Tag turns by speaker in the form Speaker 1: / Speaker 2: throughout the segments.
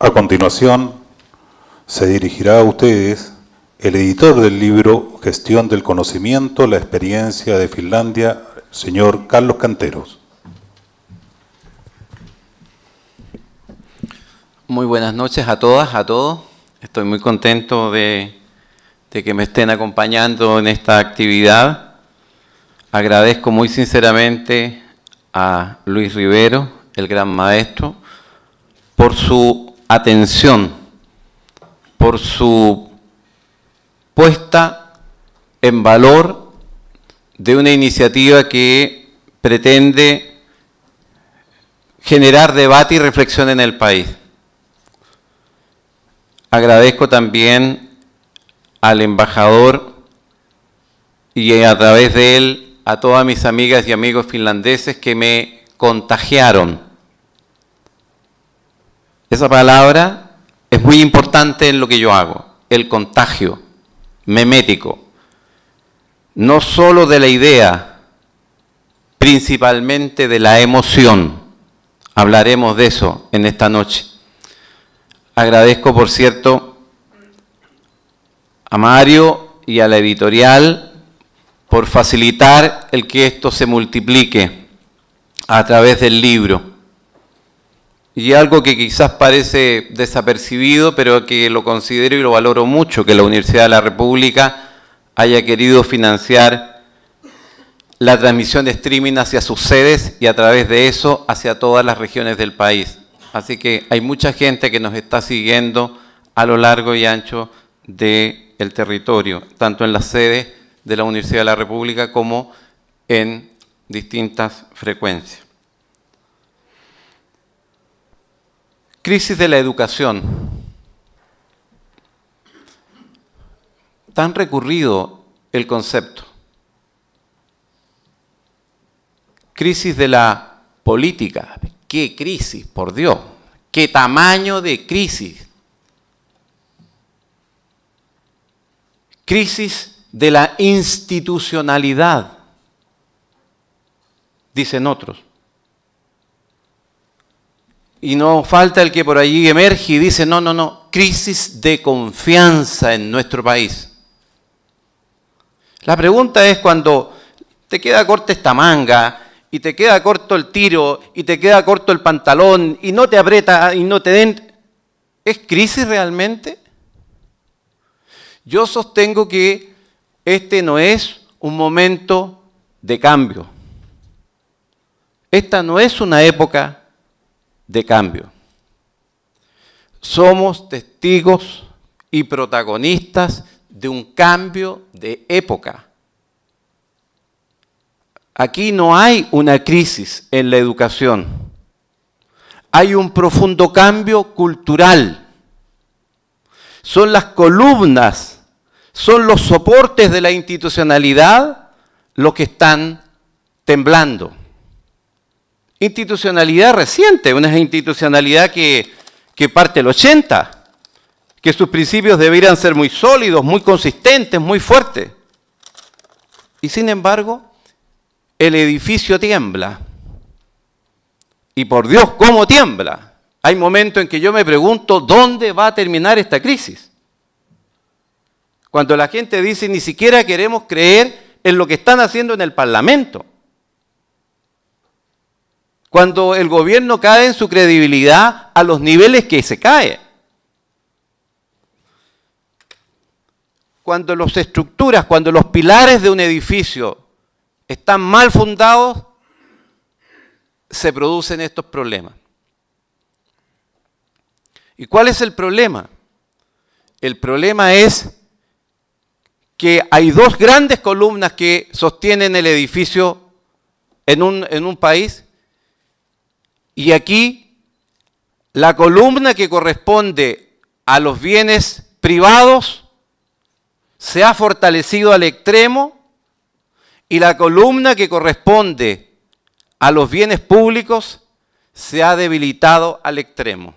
Speaker 1: A continuación, se dirigirá a ustedes el editor del libro Gestión del Conocimiento, la experiencia de Finlandia, señor Carlos Canteros.
Speaker 2: Muy buenas noches a todas, a todos. Estoy muy contento de que me estén acompañando en esta actividad. Agradezco muy sinceramente a Luis Rivero, el gran maestro, por su atención, por su puesta en valor de una iniciativa que pretende generar debate y reflexión en el país. Agradezco también al embajador y a través de él a todas mis amigas y amigos finlandeses que me contagiaron. Esa palabra es muy importante en lo que yo hago, el contagio memético, no solo de la idea, principalmente de la emoción. Hablaremos de eso en esta noche. Agradezco, por cierto, a Mario y a la editorial por facilitar el que esto se multiplique a través del libro. Y algo que quizás parece desapercibido, pero que lo considero y lo valoro mucho, que la Universidad de la República haya querido financiar la transmisión de streaming hacia sus sedes y a través de eso hacia todas las regiones del país. Así que hay mucha gente que nos está siguiendo a lo largo y ancho del territorio, tanto en las sedes de la Universidad de la República como en distintas frecuencias. Crisis de la educación. Tan recurrido el concepto. Crisis de la política. ¿Qué crisis, por Dios? ¿Qué tamaño de crisis? Crisis de la institucionalidad, dicen otros. Y no falta el que por allí emerge y dice, no, crisis de confianza en nuestro país. La pregunta es cuando te queda corta esta manga, y te queda corto el tiro, y te queda corto el pantalón, y no te aprieta, y no te den... ¿Es crisis realmente? Yo sostengo que este no es un momento de cambio. Esta no es una época de cambio. Somos testigos y protagonistas de un cambio de época. Aquí no hay una crisis en la educación. Hay un profundo cambio cultural. Son las columnas, son los soportes de la institucionalidad los que están temblando. Institucionalidad reciente, una institucionalidad que parte del 80, que sus principios deberían ser muy sólidos, muy consistentes, muy fuertes. Y sin embargo, el edificio tiembla. Y por Dios, ¿cómo tiembla? Hay momentos en que yo me pregunto, ¿dónde va a terminar esta crisis? Cuando la gente dice, ni siquiera queremos creer en lo que están haciendo en el Parlamento. Cuando el gobierno cae en su credibilidad a los niveles que se cae. Cuando las estructuras, cuando los pilares de un edificio están mal fundados, se producen estos problemas. ¿Y cuál es el problema? El problema es que hay dos grandes columnas que sostienen el edificio en un país, y aquí la columna que corresponde a los bienes privados se ha fortalecido al extremo, y la columna que corresponde a los bienes públicos se ha debilitado al extremo.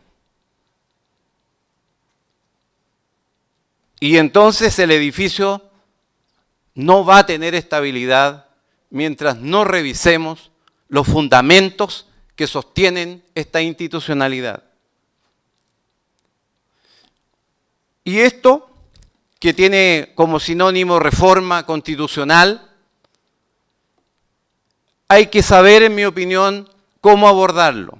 Speaker 2: Y entonces el edificio no va a tener estabilidad mientras no revisemos los fundamentos que sostienen esta institucionalidad. Y esto, que tiene como sinónimo reforma constitucional, hay que saber, en mi opinión, cómo abordarlo.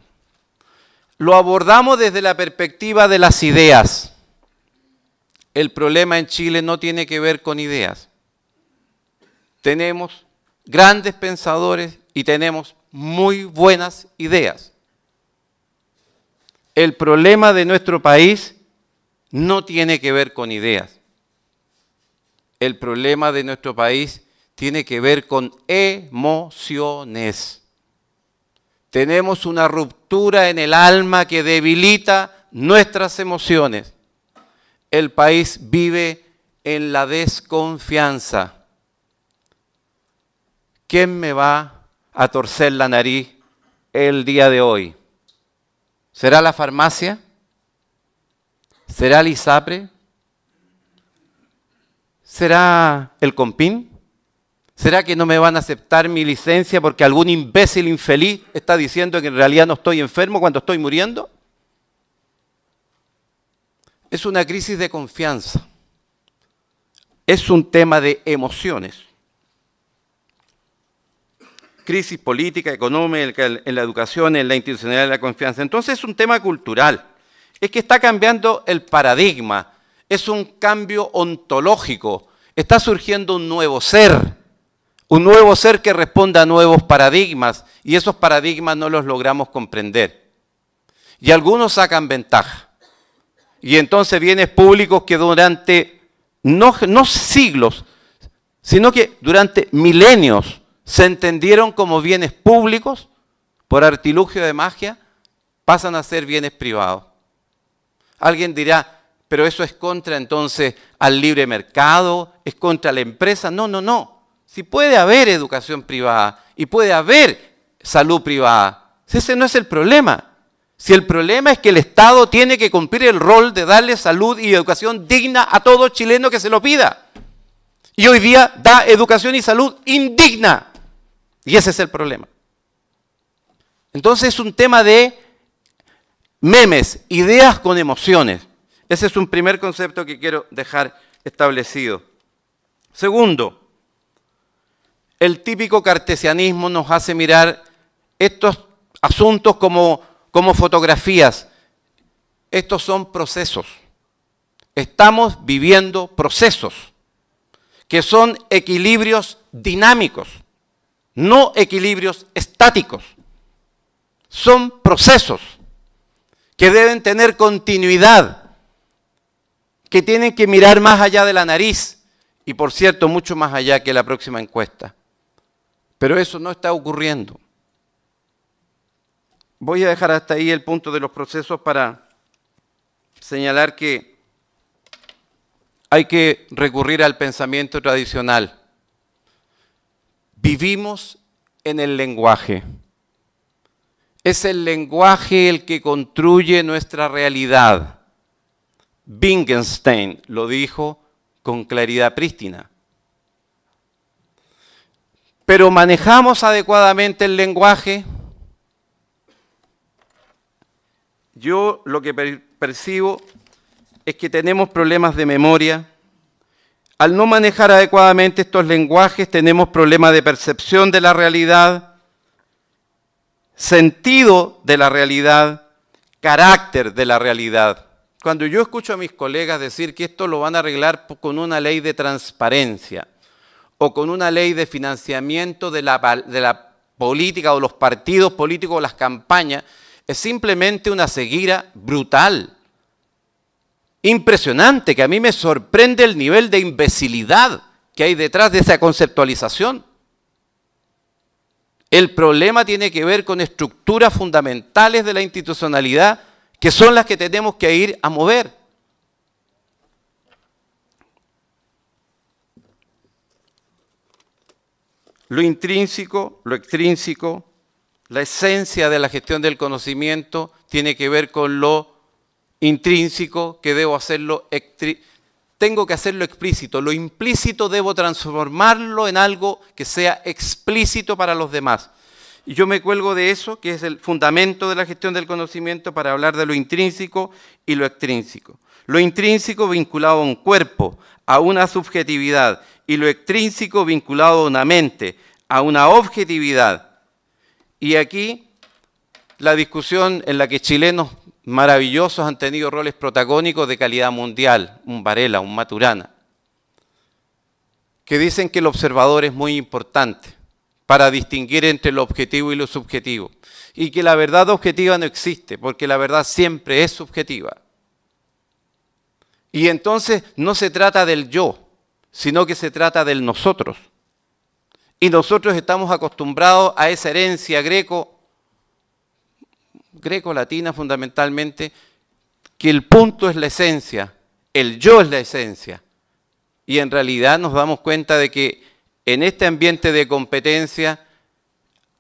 Speaker 2: Lo abordamos desde la perspectiva de las ideas. El problema en Chile no tiene que ver con ideas. Tenemos grandes pensadores y tenemos muy buenas ideas. El problema de nuestro país no tiene que ver con ideas. El problema de nuestro país tiene que ver con emociones. Tenemos una ruptura en el alma que debilita nuestras emociones. El país vive en la desconfianza. ¿Quién me va a torcer la nariz el día de hoy? ¿Será la farmacia? ¿Será el ISAPRE? ¿Será el Compin? ¿Será que no me van a aceptar mi licencia porque algún imbécil infeliz está diciendo que en realidad no estoy enfermo cuando estoy muriendo? Es una crisis de confianza. Es un tema de emociones. Crisis política, económica, en la educación, en la institucionalidad de la confianza. Entonces es un tema cultural. Es que está cambiando el paradigma. Es un cambio ontológico. Está surgiendo un nuevo ser. Un nuevo ser que responda a nuevos paradigmas. Y esos paradigmas no los logramos comprender. Y algunos sacan ventaja. Y entonces bienes públicos que durante, no siglos, sino que durante milenios, se entendieron como bienes públicos, por artilugio de magia, pasan a ser bienes privados. Alguien dirá, pero eso es contra entonces al libre mercado, es contra la empresa. No, no, no. Si puede haber educación privada y puede haber salud privada, ese no es el problema. Si el problema es que el Estado tiene que cumplir el rol de darle salud y educación digna a todo chileno que se lo pida. Y hoy día da educación y salud indigna. Y ese es el problema. Entonces es un tema de memes, ideas con emociones. Ese es un primer concepto que quiero dejar establecido. Segundo, el típico cartesianismo nos hace mirar estos asuntos como fotografías. Estos son procesos. Estamos viviendo procesos que son equilibrios dinámicos. No equilibrios estáticos. Son procesos que deben tener continuidad, que tienen que mirar más allá de la nariz y, por cierto, mucho más allá que la próxima encuesta. Pero eso no está ocurriendo. Voy a dejar hasta ahí el punto de los procesos para señalar que hay que recurrir al pensamiento tradicional. Vivimos en el lenguaje. Es el lenguaje el que construye nuestra realidad. Wittgenstein lo dijo con claridad prístina. Pero manejamos adecuadamente el lenguaje. Yo lo que percibo es que tenemos problemas de memoria. Al no manejar adecuadamente estos lenguajes, tenemos problemas de percepción de la realidad, sentido de la realidad, carácter de la realidad. Cuando yo escucho a mis colegas decir que esto lo van a arreglar con una ley de transparencia o con una ley de financiamiento de la política o los partidos políticos o las campañas, es simplemente una ceguera brutal. Impresionante, que a mí me sorprende el nivel de imbecilidad que hay detrás de esa conceptualización. El problema tiene que ver con estructuras fundamentales de la institucionalidad que son las que tenemos que ir a mover. Lo intrínseco, lo extrínseco, la esencia de la gestión del conocimiento tiene que ver con lo intrínseco, que tengo que hacerlo explícito. Lo implícito debo transformarlo en algo que sea explícito para los demás. Y yo me cuelgo de eso, que es el fundamento de la gestión del conocimiento, para hablar de lo intrínseco y lo extrínseco. lo intrínseco vinculado a un cuerpo, a una subjetividad, y lo extrínseco vinculado a una mente, a una objetividad. Y aquí la discusión en la que chilenos maravillosos han tenido roles protagónicos de calidad mundial, un Varela, un Maturana, que dicen que el observador es muy importante para distinguir entre lo objetivo y lo subjetivo, y que la verdad objetiva no existe, porque la verdad siempre es subjetiva. Y entonces no se trata del yo, sino que se trata del nosotros. Y nosotros estamos acostumbrados a esa herencia greco-latina fundamentalmente, que el punto es la esencia, el yo es la esencia. Y en realidad nos damos cuenta de que en este ambiente de competencia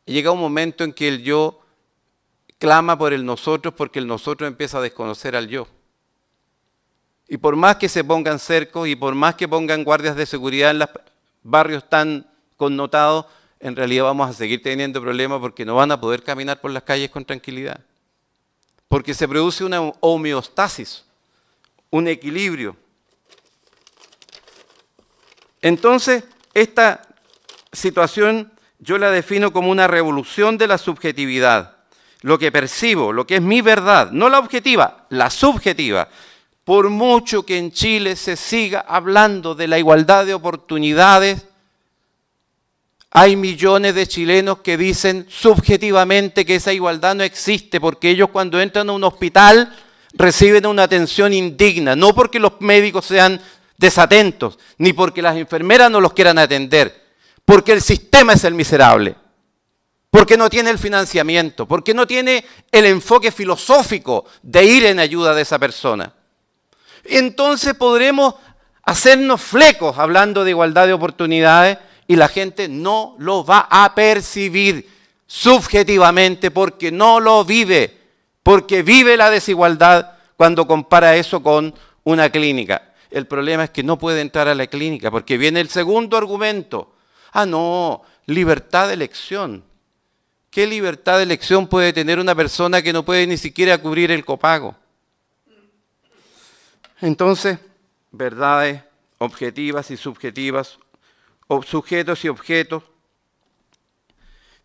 Speaker 2: llega un momento en que el yo clama por el nosotros, porque el nosotros empieza a desconocer al yo. Y por más que se pongan cercos y por más que pongan guardias de seguridad en los barrios tan connotados, en realidad vamos a seguir teniendo problemas porque no van a poder caminar por las calles con tranquilidad. Porque se produce una homeostasis, un equilibrio. Entonces, esta situación yo la defino como una revolución de la subjetividad. Lo que percibo, lo que es mi verdad, no la objetiva, la subjetiva. Por mucho que en Chile se siga hablando de la igualdad de oportunidades, hay millones de chilenos que dicen subjetivamente que esa igualdad no existe, porque ellos cuando entran a un hospital reciben una atención indigna, no porque los médicos sean desatentos, ni porque las enfermeras no los quieran atender, porque el sistema es el miserable, porque no tiene el financiamiento, porque no tiene el enfoque filosófico de ir en ayuda de esa persona. Entonces podremos hacernos flecos hablando de igualdad de oportunidades y la gente no lo va a percibir subjetivamente porque no lo vive, porque vive la desigualdad cuando compara eso con una clínica. El problema es que no puede entrar a la clínica porque viene el segundo argumento. Ah, no, libertad de elección. ¿Qué libertad de elección puede tener una persona que no puede ni siquiera cubrir el copago? Entonces, verdades objetivas y subjetivas, sujetos y objetos.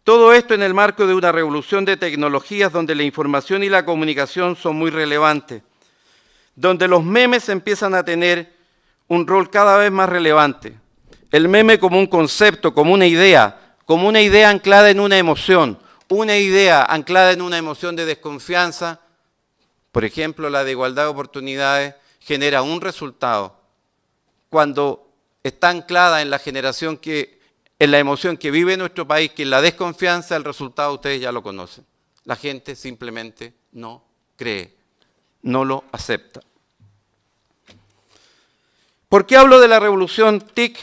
Speaker 2: Todo esto en el marco de una revolución de tecnologías donde la información y la comunicación son muy relevantes, donde los memes empiezan a tener un rol cada vez más relevante. El meme como un concepto, como una idea anclada en una emoción de desconfianza, por ejemplo, la de igualdad de oportunidades, genera un resultado. Cuando está anclada en la emoción que vive nuestro país, que es la desconfianza, el resultado ustedes ya lo conocen. La gente simplemente no cree, no lo acepta. ¿Por qué hablo de la revolución TIC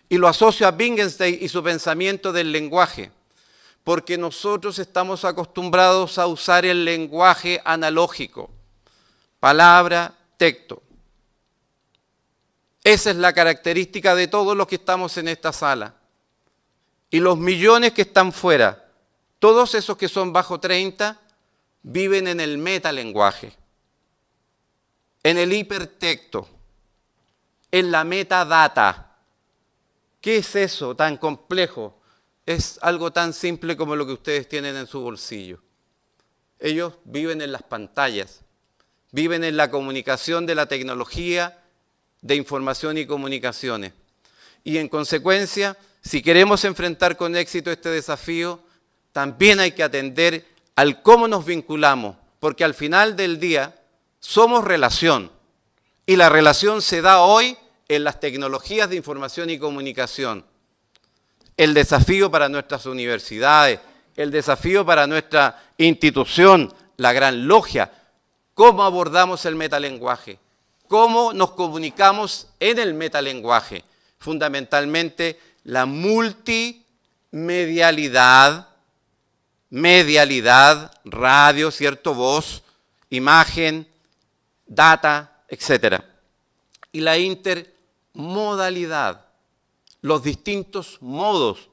Speaker 2: y lo asocio a Wittgenstein y su pensamiento del lenguaje? Porque nosotros estamos acostumbrados a usar el lenguaje analógico, palabra, texto. Esa es la característica de todos los que estamos en esta sala. Y los millones que están fuera, todos esos que son bajo 30, viven en el metalenguaje, en el hipertexto, en la metadata. ¿Qué es eso tan complejo? Es algo tan simple como lo que ustedes tienen en su bolsillo. Ellos viven en las pantallas, viven en la comunicación de la tecnología de información y comunicaciones. Y en consecuencia, si queremos enfrentar con éxito este desafío, también hay que atender al cómo nos vinculamos, porque al final del día somos relación. Y la relación se da hoy en las tecnologías de información y comunicación. El desafío para nuestras universidades, el desafío para nuestra institución, la Gran Logia, cómo abordamos el metalenguaje, cómo nos comunicamos en el metalenguaje, fundamentalmente la multimedialidad, radio, ¿cierto? Voz, imagen, data, etc. Y la intermodalidad, los distintos modos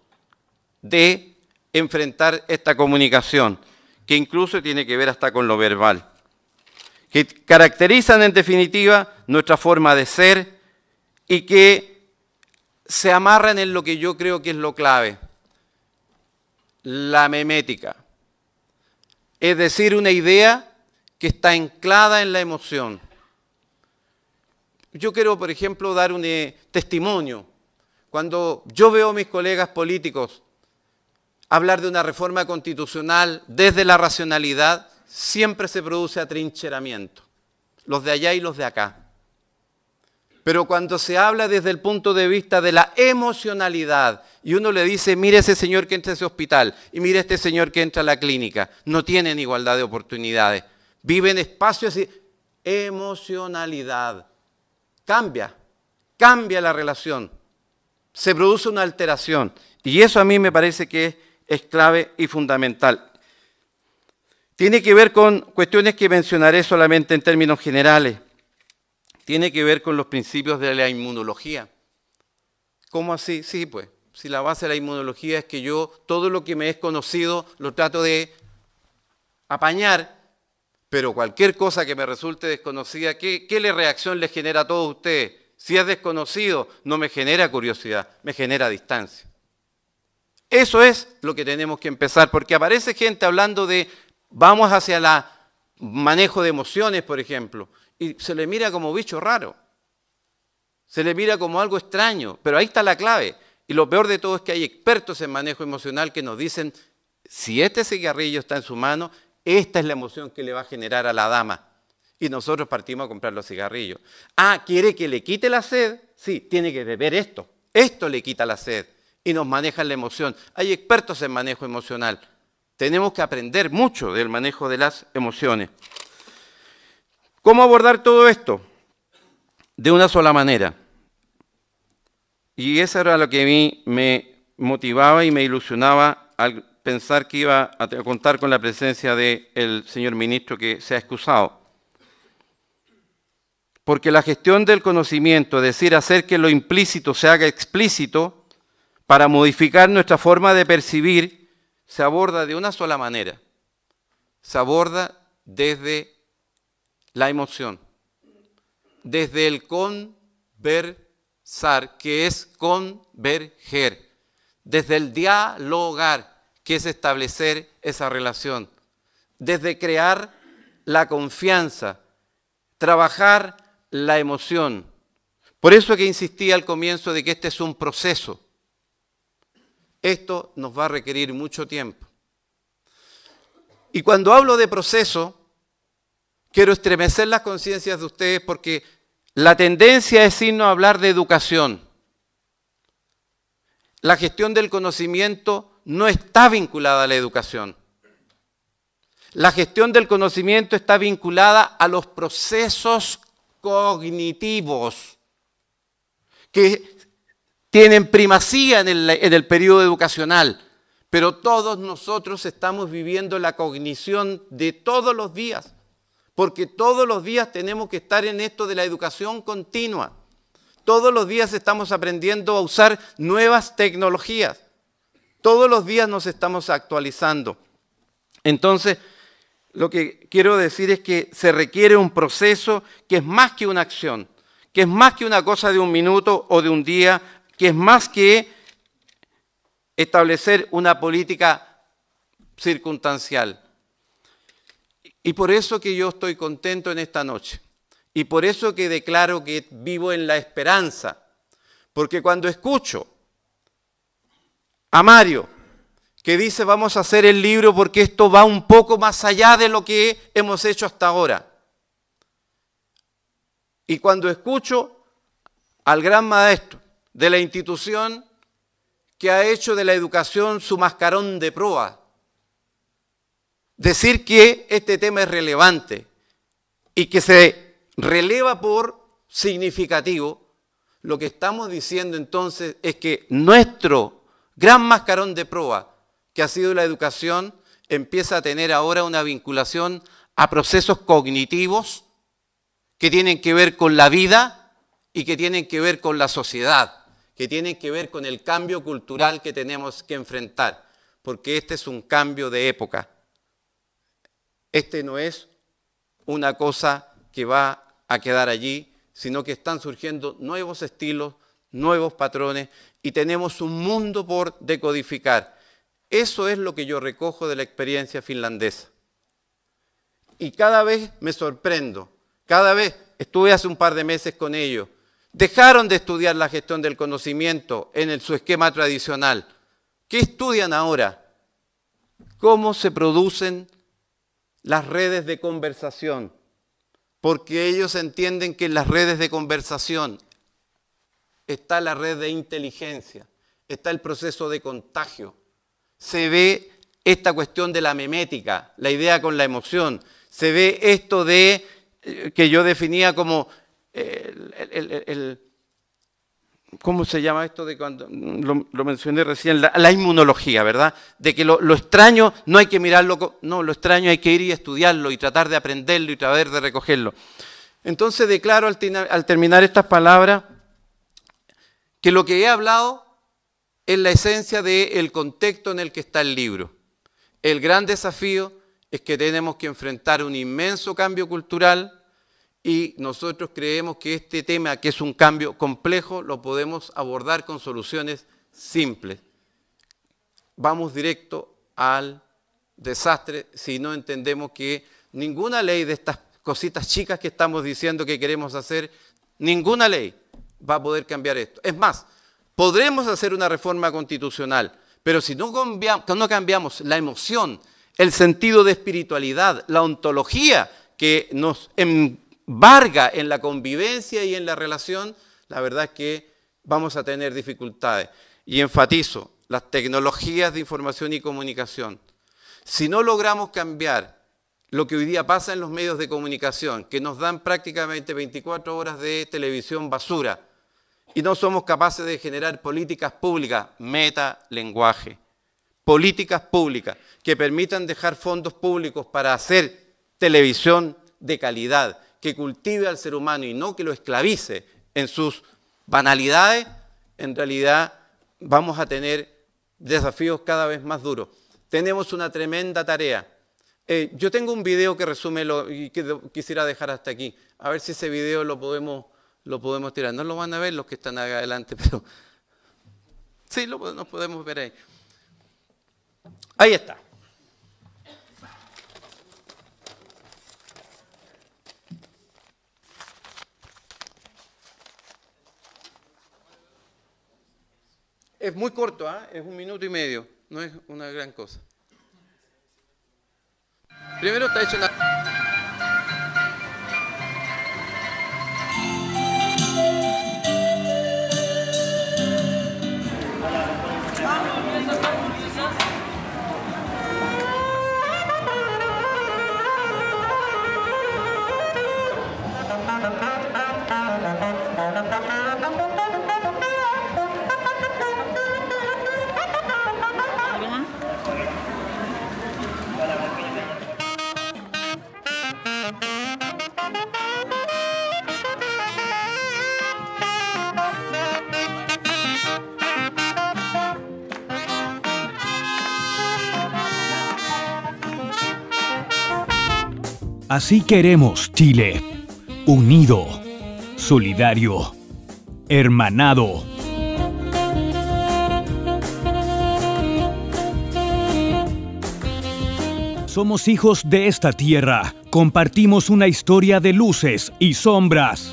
Speaker 2: de enfrentar esta comunicación, que incluso tiene que ver hasta con lo verbal. que caracterizan en definitiva nuestra forma de ser y que se amarran en lo que yo creo que es lo clave, la memética. Es decir, una idea que está anclada en la emoción. Yo quiero, por ejemplo, dar un testimonio. Cuando yo veo a mis colegas políticos hablar de una reforma constitucional desde la racionalidad, siempre se produce atrincheramiento, los de allá y los de acá. Pero cuando se habla desde el punto de vista de la emocionalidad y uno le dice, mire ese señor que entra a ese hospital y mire este señor que entra a la clínica, no tienen igualdad de oportunidades, viven espacios y emocionalidad. Cambia la relación, se produce una alteración y eso a mí me parece que es clave y fundamental. Tiene que ver con cuestiones que mencionaré solamente en términos generales. Tiene que ver con los principios de la inmunología. ¿Cómo así? Sí, pues, si la base de la inmunología es que yo todo lo que me es conocido lo trato de apañar, pero cualquier cosa que me resulte desconocida, ¿qué reacción le genera a todos ustedes? Si es desconocido, no me genera curiosidad, me genera distancia. Eso es lo que tenemos que empezar, porque aparece gente hablando de vamos hacia el manejo de emociones, por ejemplo, y se le mira como bicho raro, se le mira como algo extraño, pero ahí está la clave. Y lo peor de todo es que hay expertos en manejo emocional que nos dicen, si este cigarrillo está en su mano, esta es la emoción que le va a generar a la dama. Y nosotros partimos a comprar los cigarrillos. Ah, ¿quiere que le quite la sed? Sí, tiene que beber esto. Esto le quita la sed y nos manejan la emoción. Hay expertos en manejo emocional. Tenemos que aprender mucho del manejo de las emociones. ¿Cómo abordar todo esto? De una sola manera. Y eso era lo que a mí me motivaba y me ilusionaba al pensar que iba a contar con la presencia del señor ministro que se ha excusado. Porque la gestión del conocimiento, es decir, hacer que lo implícito se haga explícito para modificar nuestra forma de percibir, se aborda de una sola manera. Se aborda desde la emoción, desde el conversar, que es converger, desde el dialogar, que es establecer esa relación, desde crear la confianza, trabajar la emoción. Por eso que insistía al comienzo de que este es un proceso. Esto nos va a requerir mucho tiempo. Y cuando hablo de proceso, quiero estremecer las conciencias de ustedes porque la tendencia es irnos a hablar de educación. La gestión del conocimiento no está vinculada a la educación. La gestión del conocimiento está vinculada a los procesos cognitivos que tienen primacía en el periodo educacional, pero todos nosotros estamos viviendo la cognición de todos los días, porque todos los días tenemos que estar en esto de la educación continua. Todos los días estamos aprendiendo a usar nuevas tecnologías. Todos los días nos estamos actualizando. Entonces, lo que quiero decir es que se requiere un proceso que es más que una acción, que es más que una cosa de un minuto o de un día, que es más que establecer una política circunstancial. Y por eso que yo estoy contento en esta noche. Y por eso que declaro que vivo en la esperanza. Porque cuando escucho a Mario, que dice vamos a hacer el libro porque esto va un poco más allá de lo que hemos hecho hasta ahora. Y cuando escucho al gran maestro de la institución que ha hecho de la educación su mascarón de proa, decir que este tema es relevante y que se releva por significativo, lo que estamos diciendo entonces es que nuestro gran mascarón de proa, que ha sido la educación, empieza a tener ahora una vinculación a procesos cognitivos que tienen que ver con la vida y que tienen que ver con la sociedad, que tienen que ver con el cambio cultural que tenemos que enfrentar, porque este es un cambio de época. Este no es una cosa que va a quedar allí, sino que están surgiendo nuevos estilos, nuevos patrones, y tenemos un mundo por decodificar. Eso es lo que yo recojo de la experiencia finlandesa. Y cada vez me sorprendo, cada vez estuve hace un par de meses con ellos, dejaron de estudiar la gestión del conocimiento en su esquema tradicional. ¿Qué estudian ahora? ¿Cómo se producen las redes de conversación? Porque ellos entienden que en las redes de conversación está la red de inteligencia, está el proceso de contagio. Se ve esta cuestión de la memética, la idea con la emoción. Se ve esto de, que yo definía como, ¿cómo se llama esto? De cuando lo mencioné recién, la inmunología, ¿verdad? De que lo extraño no hay que mirarlo, no, lo extraño hay que ir y estudiarlo y tratar de aprenderlo y tratar de recogerlo. Entonces declaro al terminar estas palabras que lo que he hablado es la esencia del contexto en el que está el libro. El gran desafío es que tenemos que enfrentar un inmenso cambio cultural y nosotros creemos que este tema, que es un cambio complejo, lo podemos abordar con soluciones simples. Vamos directo al desastre si no entendemos que ninguna ley de estas cositas chicas que estamos diciendo que queremos hacer, ninguna ley va a poder cambiar esto. Es más, podremos hacer una reforma constitucional, pero si no cambiamos la emoción, el sentido de espiritualidad, la ontología que nos embarga en la convivencia y en la relación, la verdad es que vamos a tener dificultades. Y enfatizo, las tecnologías de información y comunicación. Si no logramos cambiar lo que hoy día pasa en los medios de comunicación, que nos dan prácticamente 24 horas de televisión basura, y no somos capaces de generar políticas públicas, metalenguaje, políticas públicas que permitan dejar fondos públicos para hacer televisión de calidad, que cultive al ser humano y no que lo esclavice en sus banalidades, en realidad vamos a tener desafíos cada vez más duros. Tenemos una tremenda tarea. Yo tengo un video que resume y que quisiera dejar hasta aquí. A ver si ese video lo podemos tirar. No lo van a ver los que están acá adelante, pero sí, nos podemos ver ahí. Ahí está. Es muy corto, ¿eh? Es 1 minuto y medio, no es una gran cosa. Primero está hecho
Speaker 3: Así queremos Chile, unido, solidario, hermanado. Somos hijos de esta tierra, compartimos una historia de luces y sombras.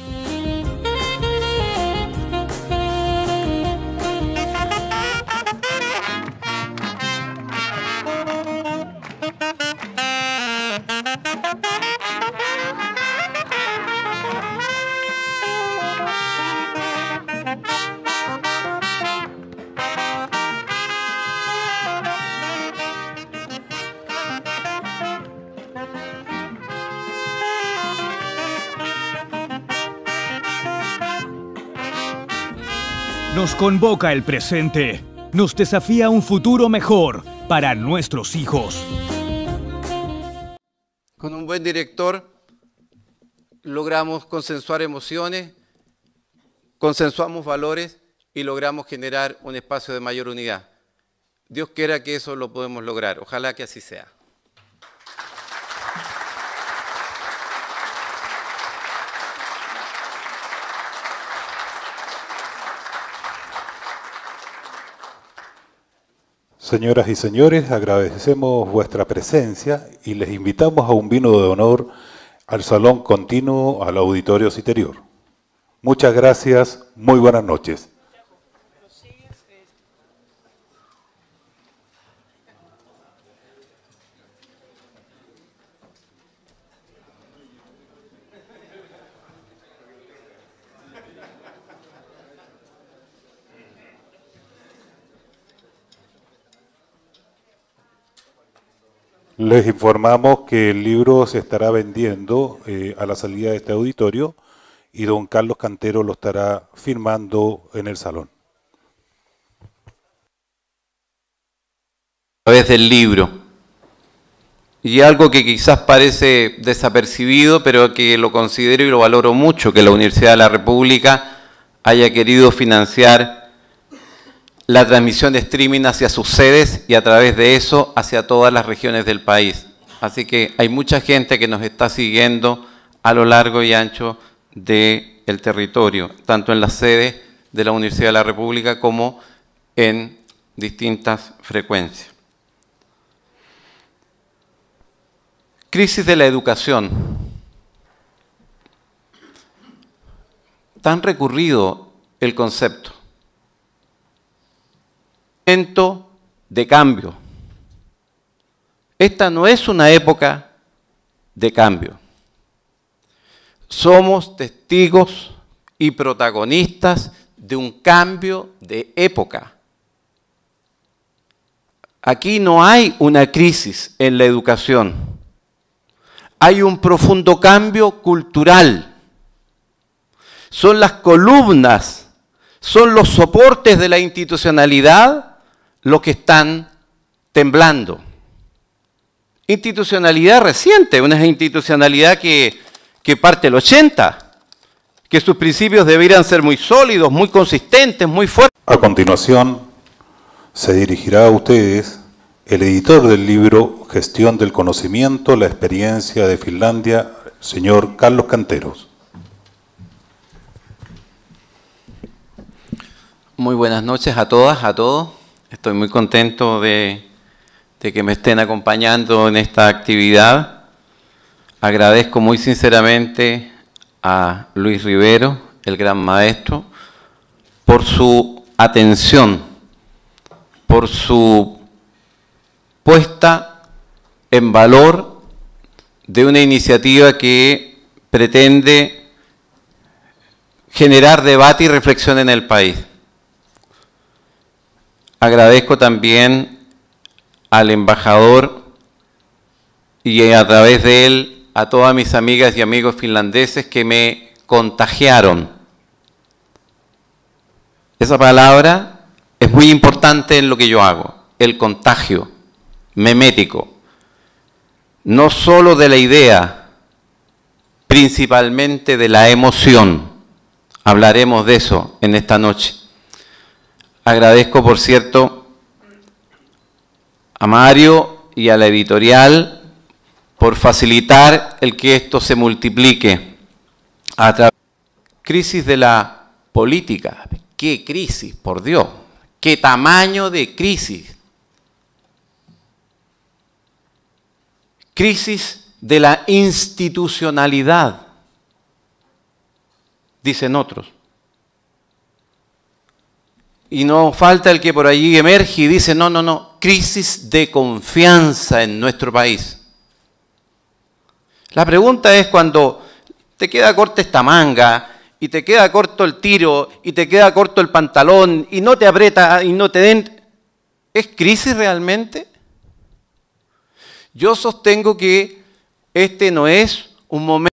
Speaker 3: Nos convoca el presente, nos desafía un futuro mejor para nuestros hijos.
Speaker 2: Con un buen director logramos consensuar emociones, consensuamos valores y logramos generar un espacio de mayor unidad. Dios quiera que eso lo podemos lograr, ojalá que así sea.
Speaker 1: Señoras y señores, agradecemos vuestra presencia y les invitamos a un vino de honor al salón continuo al auditorio Citerior. Muchas gracias, muy buenas noches. Les informamos que el libro se estará vendiendo a la salida de este auditorio y don Carlos Cantero lo estará firmando en el salón.
Speaker 2: A través del libro. Y algo que quizás parece desapercibido, pero que lo considero y lo valoro mucho, que la Universidad de la República haya querido financiar la transmisión de streaming hacia sus sedes y a través de eso hacia todas las regiones del país. Así que hay mucha gente que nos está siguiendo a lo largo y ancho del territorio, tanto en las sedes de la Universidad de la República como en distintas frecuencias. Crisis de la educación. Tan recurrido el concepto. Momento de cambio. Esta no es una época de cambio. Somos testigos y protagonistas de un cambio de época. Aquí no hay una crisis en la educación. Hay un profundo cambio cultural. Son las columnas, son los soportes de la institucionalidad los que están temblando. Institucionalidad reciente, una institucionalidad que parte del 80, que sus principios deberían ser muy sólidos, muy consistentes, muy fuertes.
Speaker 1: A continuación, se dirigirá a ustedes el editor del libro Gestión del Conocimiento, la experiencia de Finlandia, señor Carlos Canteros.
Speaker 2: Muy buenas noches a todas, a todos. Estoy muy contento de que me estén acompañando en esta actividad. Agradezco muy sinceramente a Luis Rivero, el gran maestro, por su atención, por su puesta en valor de una iniciativa que pretende generar debate y reflexión en el país. Agradezco también al embajador y a través de él a todas mis amigas y amigos finlandeses que me contagiaron. Esa palabra es muy importante en lo que yo hago, el contagio memético. No solo de la idea, principalmente de la emoción. Hablaremos de eso en esta noche. Agradezco, por cierto, a Mario y a la editorial por facilitar el que esto se multiplique. Crisis de la política. ¿Qué crisis, por Dios? ¿Qué tamaño de crisis? Crisis de la institucionalidad, dicen otros. Y no falta el que por allí emerge y dice, no, crisis de confianza en nuestro país. La pregunta es cuando te queda corta esta manga, y te queda corto el tiro, y te queda corto el pantalón, y no te aprieta, y no te den... ¿Es crisis realmente? Yo sostengo que este no es un momento